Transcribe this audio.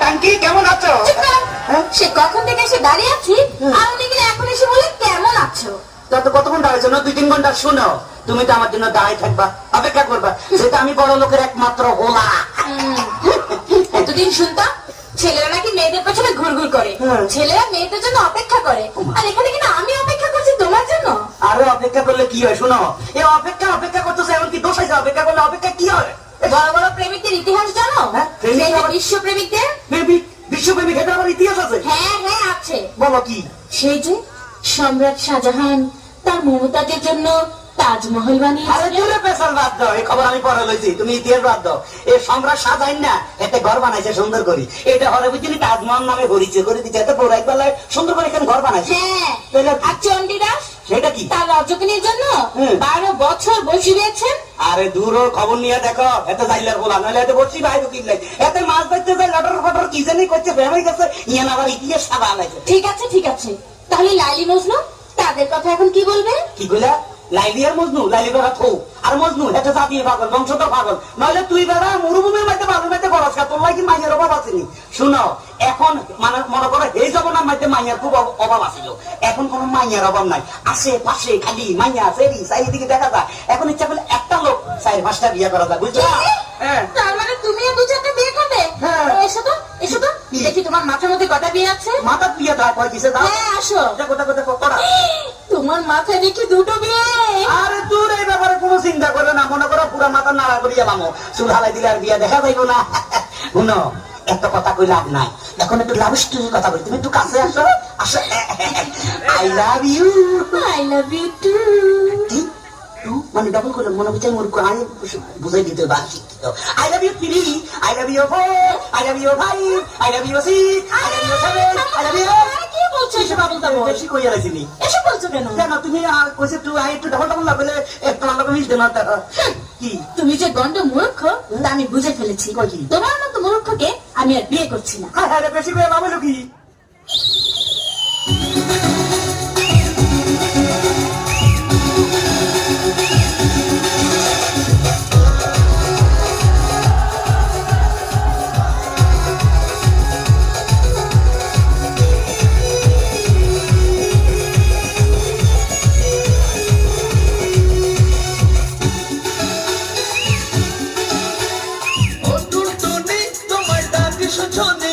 Aunty কেমন আছো? সে কখন থেকে এসে দাঁড়িয়ে আছি আর উনি কিনা এখন এসে বলে কেমন আছো। কতক্ষণ দাঁড়াইছো? না 2-3 ঘন্টা। শুনো, তুমি তো আমার জন্য দাঁড়াই থাকবা, অপেক্ষা করবা, যেটা আমি বড় লোকের একমাত্র হোলা। এতদিন শুনতাম ছেলেরা নাকি মেয়েদের পেছনে ঘুরঘুর করে, ছেলেরা মেয়েদের জন্য অপেক্ষা করে, আর এখানে কিনা আমি অপেক্ষা করছি তোমার জন্য। আরে অপেক্ষা করলে কি হয়? শুনো, এই অপেক্ষা করতেছে, এমন কি দোষ আছে? অপেক্ষা করলে অপেক্ষা কি হয়? বড় বড় প্রেমিকদের ইতিহাস জানো? বিশ্ব প্রেমিকদের। বিশ্বপ্রেমিক এটা আমার ইতিহাস আছে? হ্যাঁ হ্যাঁ আছে। বলো কি? সেই যে সম্রাট শাহজাহান তার মমতাজের জন্য তাজমহল আরে বানিয়েছিলেন। দূরে পেছাল বাদ দাও, এই খবর আমি পরে লইছি, তুমি ইতিহাস বাদ দাও। এই সম্রাট শাহজাহান না এতে ঘর বানাইছে সুন্দর করে, এটা হরে বুঝলি তাজমহল নামে ঘুরিছে করে দিচ্ছে, এত পৌরাহিক বেলায় সুন্দর করে এখানে ঘর বানাইছে। হ্যাঁ, তাহলে আর চণ্ডীদাস সেটা কি? তার রাজকীয়ের জন্য 12 বছর বসিয়েছেন। আরে দূর ওর খবর নিয়ে দেখো, এত যাইলার বলা নইলে এত বসছি ভাই কিনলাই, এত মাছ ধরতে যাই লটর ফটর কি জানি করছে, ফেমাই গেছে ইয়ান আবার ইতিহাস সাদা আনাইছে। ঠিক আছে ঠিক আছে, তাহলে লাইলি মজনু তাদের কথা এখন কি বলবে? কি কইলা? লাইলি আর মজনু? লাইলি বেড়া থৌ, আর মজনু এটা জাতীয় পাগল, বংশ তো পাগল, নইলে তুই বেড়া মরুভূমির মধ্যে বালুর মধ্যে বরস খা, তোর লাগি মাইয়ের অভাব আসেনি। শুনো, এখন মানে মনে করো এই জমানার মধ্যে মাইয়ার খুব অভাব আছিল, এখন কোন মাইয়ার অভাব নাই, আশেপাশে খালি মাইয়া সেরি চারিদিকে দেখা যায়। এখন ইচ্ছা করলে একটা লোক 4-5টা বিয়ে করা যায়, বুঝছো? হ্যাঁ, তার মানে তুমিও 2-4টা বিয়ে করবে? হ্যাঁ। এসো তো এসো তো, দেখি তোমার মাথার মধ্যে কটা বিয়ে আছে। মাথা বিয়ে দেয় কয় কিসে দাও? হ্যাঁ আসো। কোথা কোথা করা? তোমার মাথায় দেখি 2টো বিয়ে। আরে তোর এই ব্যাপারে কোনো চিন্তা করে না, মনে করো পুরা মাথা নাড়া করিয়া মামো চুল হালাই দিলে আর বিয়া দেখা যাইব না। শুনো, একটা কথা কই লাভ নাই, এখন একটু লাভ স্টোরির কথা বলি, তুমি একটু কাছে আসো। আসো, I love you. I love you too. কি টু মানে ডাবল করে মনে হচ্ছে মূর্খ, আমি বুঝাই দিতে বা শিক্ষিত। I love you 3, I love you 4, I love you 5, I love you 6, I love you 7, I love you. কি বলছো এসব আবল তাবল? বেশি কইয়া রাখিনি। এসব বলছো কেন? কেন তুমি কইছে তুই আই একটু ডাবল লাগলে একটু আলাদা মিশ দেনা। কি তুমি যে গন্ড মূর্খ তা আমি বুঝে ফেলেছি। কই কি? তোমার মতো মূর্খকে আমি আর বিয়ে করছি না। হ্যাঁ হ্যাঁ বেশি করে বাবা কি? তোমার ডাক শুনে